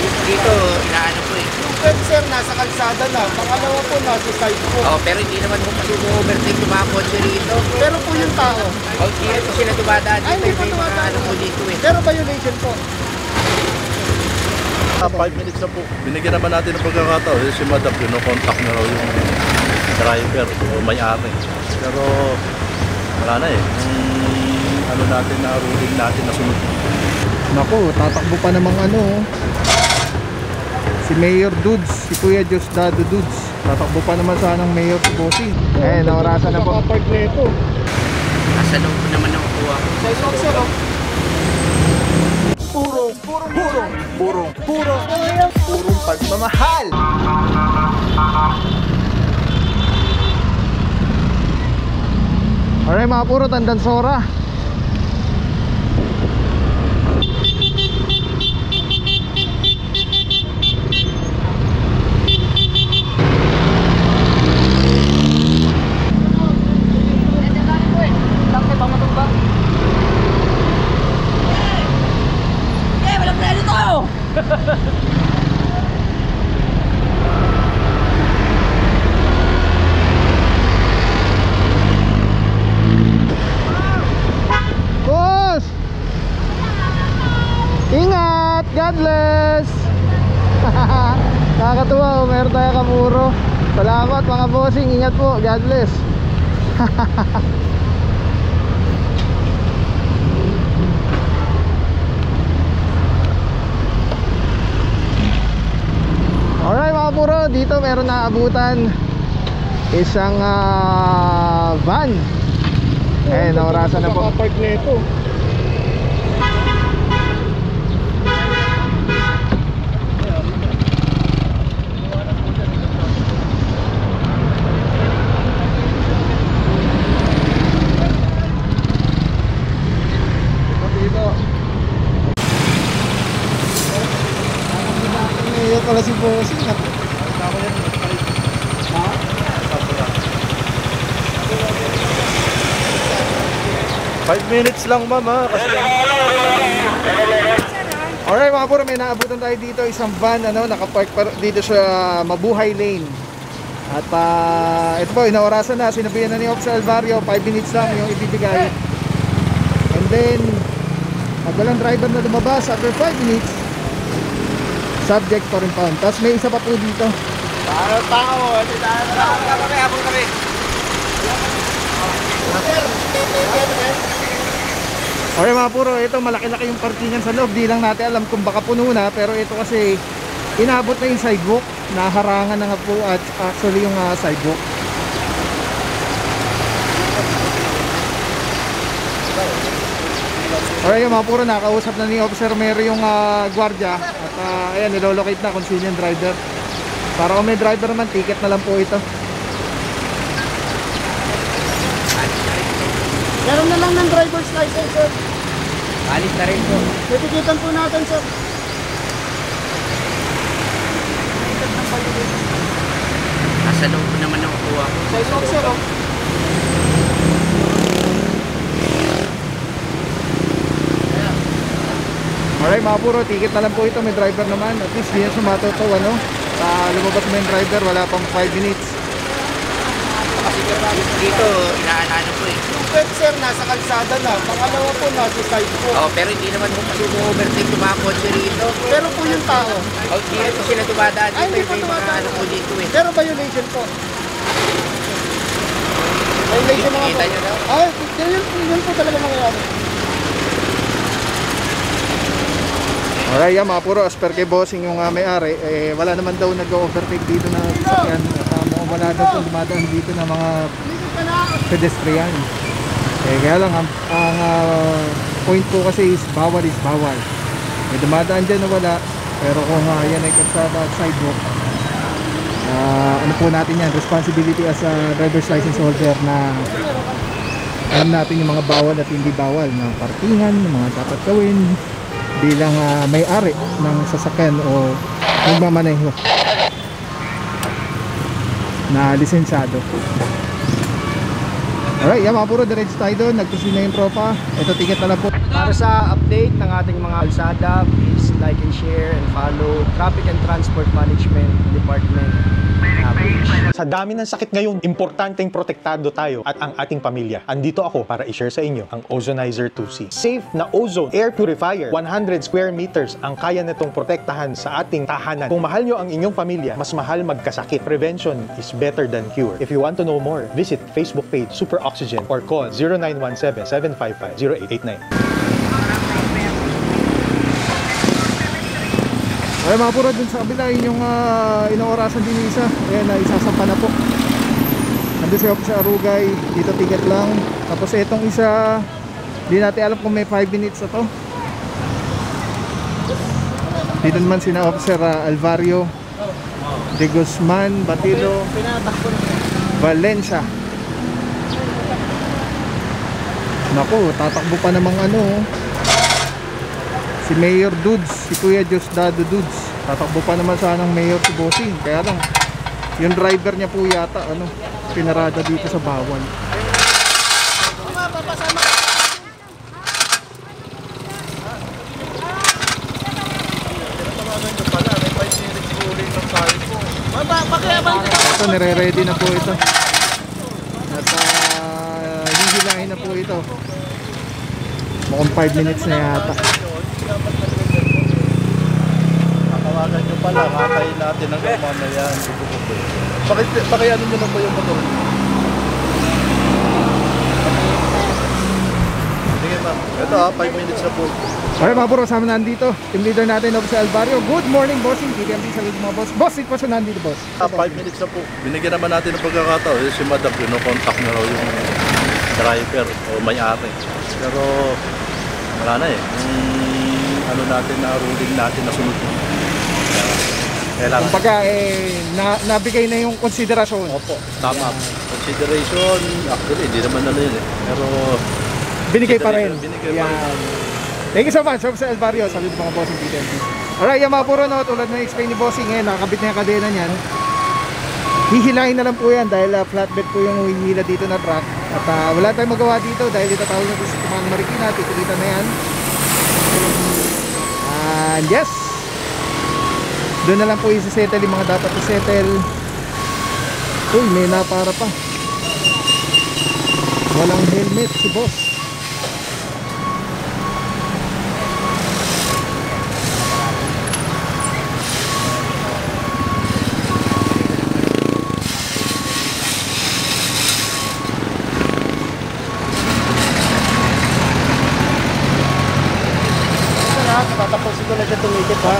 Dito, inaano po eh. Yung pet sir, nasa kalsada na. Pangalawa po, nasa side po. Oh, pero hindi naman po kasi overtake yung mga kotse rito. Pero po yung tao. Oh, hindi po sila dumadaan Ay, dito. hindi po May mga dumadaan. ano po dito eh. Pero violation po. 5 minutes na po. Binigyan naman natin ng pagkakataon. Si Madam, contact na raw yung driver o may-ari. Pero wala na eh. Ano natin na ruling natin na sunod. Naku, tatakbo pa namang si Mayor Dudes, si Kuya Diosdado Dudes. Tatakbo pa naman sanang Mayor si Bossing. Naurasan na po. Nasa loob po naman ang kuha ko. Purong pagmamahal. Alright mga puro, Tandansora. Boss! Ingat! God bless! Nakakatuwa, meron tayo kamuro. Salamat mga bossing, ingat po, God bless. Alright mga puro, dito meron na abutan isang van. Naurasan na po. Ngayon pala si Bossing. 5 minutes lang ma'am ha. Kasi Alright mga puro, may naabutan tayo dito. Isang van nakapark dito sa Mabuhay Lane. At ito po, inaorasan na. Sinabihan na ni Officer Alvario, 5 minutes lang yung ibibigay. And then walang driver na lumabas after 5 minutes. Subject for impound. Tapos may isa pa po dito. Tao, habol kami. Okay mga puro, ito malaki-laki yung parkingan sa loob. Di lang natin alam kung baka puno na. Pero ito kasi inabot na yung sidewalk. Naharangan na nga po at actually yung sidewalk. Alright mga puro, nakausap na ni Officer Mary yung gwardiya. At ayan, nilolocate na kung sino yung driver. Para kung may driver naman, ticket na lang po ito. Meron na lang ng driver's license, sir. Alis na rin po. Titikitan po natin, sir. Nasa loob po naman ang kuha ko. Sidewalk, sir, Alright mga puro, ticket na lang po ito. May driver naman. At least di yan sumatoto, lumabas mo yung driver, wala pang 5 minutes. Dito, inaano po eh. Yung pet sir, nasa kalsada na. Pangalawa po, nasa side po. Oh, pero hindi naman po kasi overtake yung mga kotse rito. Pero po yung tao. Oh, hindi po sila dumadaan dito. Ay, hindi po May mga dumadaan. ano po dito eh. Pero violation po. Violation naman po. Kita nyo na? Ay, yun po talaga mangyayari. Alright yan mga puro, as per kay Bossing yung may-ari, wala naman daw nag-overtake dito na sasakyan. At wala daw kung dumadaan dito na mga pedestrian. Kaya lang, ang point po kasi is bawal. May dumadaan dyan na wala, pero kung yan ay kalsada at sidewalk, ano po natin yan, responsibility as a driver's license holder na alam natin yung mga bawal at hindi bawal, mga parkingan, mga dapat gawin bilang may-ari ng sasakyan o nagmamaneho na lisensyado. Alright, yan mga puro, diretso tayo doon. Nagtusin na yung tropa. Ito, ticket na lang po. Para sa update ng ating mga kalsada, please like and share and follow Traffic and Transport Management Department page. Sa dami ng sakit ngayon, importanteng protektado tayo at ang ating pamilya. Andito ako para i-share sa inyo ang Ozonizer 2C. Safe na ozone air purifier. 100 square meters ang kaya nitong protektahan sa ating tahanan. Kung mahal nyo ang inyong pamilya, mas mahal magkasakit. Prevention is better than cure. If you want to know more, visit Facebook page Super Oxygen or call 0917-755-0889. Ay mga puro, dun sa kabila yun yung inoorasan din yung isa. Ayan, isasampa na po. Nandun siya sa Arugay, dito ticket lang. Tapos itong isa, di natin alam kung may 5 minutes na to. Dito naman sina Officer Alvario De Guzman, Batilo, Valencia. Naku, tatakbo pa namang si Mayor Dudes, si Kuya Diosdado Dudes. Tatakbo pa naman sanang Mayor si Bossing. Kaya lang, yung driver niya po yata, pinarada dito sa bawal. Ito, nire-ready na po ito. At hihilahin na po ito. Mukhang 5 minutes na yata. Tatawagan nyo pala, kakain natin ng mamamayan. Pakianin nyo na po yung motor. Sige ma'am. Ito 5 minutes na po. Okay mga puro, sama nandito team leader natin, Officer Alvario. Good morning, bossing. KTMD sa mga boss. Boss, sitwasyon nandito, boss. 5 minutes na po. Binigyan naman natin ng pagkakataon. Si Madam, contact na raw yung driver o may-ari. Pero wala na natin na ruling natin na sunod. Kailangan. Kumbaga, nabigay na yung konsiderasyon. Opo, tama. Consideration, actually, hindi naman yun eh. Pero binigay pa rin. Binigay pa rin. Thank you so much, Officer Alvario. Sabi ng mga bossing PTMD. Alright, yung mga puro, tulad na explain ni bossing, nakakabit na yung kadena niyan. Hihilahin na lang po yan dahil flatbed po yung hihila dito na truck. At wala tayong magawa dito dahil itatawag na po sa Tumanang Marikina. Titulitan na yan. And yes, doon na lang po i-settle yung mga dapat i-settle. Uy, may napara pa. Walang helmet si boss. Tatapusin ko na siya tumikit ha.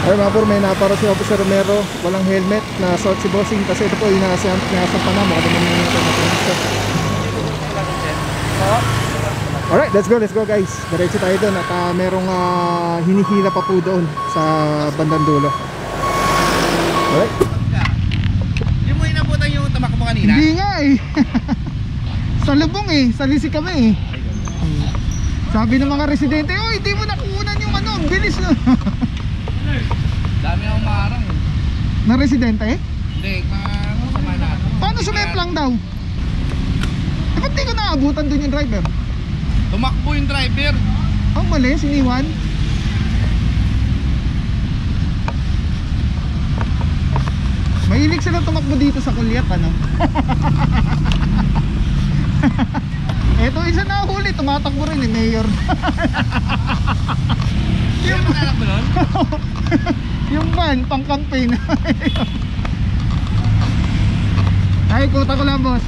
Ay mga puro, may napara si Officer Romero. Walang helmet na suot si bossing. Kasi ito po yung nasa pa na. Mukha naman yung alright, let's go guys. Diretso tayo doon. At merong hinihila pa po doon sa bandang dulo. Alright. Yung mo inabutan yung tamak mo kanina? Hindi nga sa lubong sa lisi kami Sabi ng mga residente, oh, hindi mo nakukunan yung ang bilis na. Dami akong maarang Na residente? Hindi, kasama natin. Paano sumemplang daw? Ba't di ko naabutan dun yung driver? Tumakbo yung driver. Ang mali, siniwan. Mahilig sila tumakbo dito sa kulyat, Eto isa na huli, tumatakbo rin Mayor. Yung makalak mo nun? Yung van, pang campaign. Ay, kuta ko lang, boss.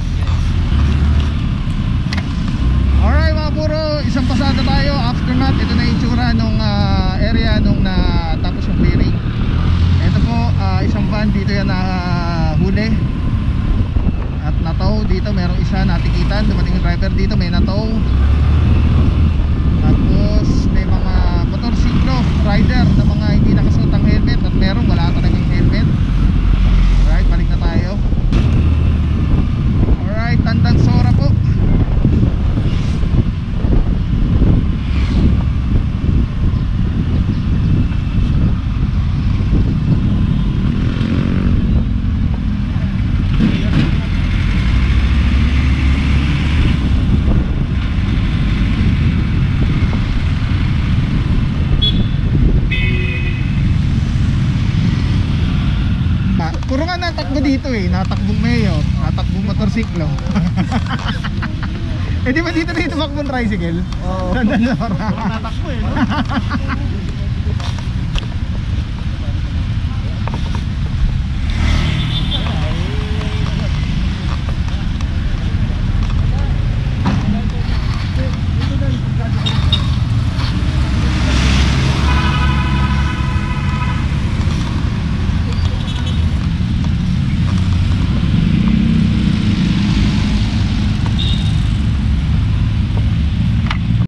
Alright mga puro, isang pasada tayo. After that, ito na yung tsura nung area nung natapos yung clearing. Ito po, isang van dito yan na huli. At nataw dito, merong isa natikitan. Dumating yung driver dito, may nataw. Tapos may mga motorsiklo rider na mga hindi nakasuot ang helmet. At meron, wala talagang helmet. Alright, balik na tayo. Alright, Tandang Sora po. natakbo dito eh. Natakbong mayor, natakbong motorsiklo. Eh di ba dito na yung tumakbong tricycle? Oo. Natakbo eh.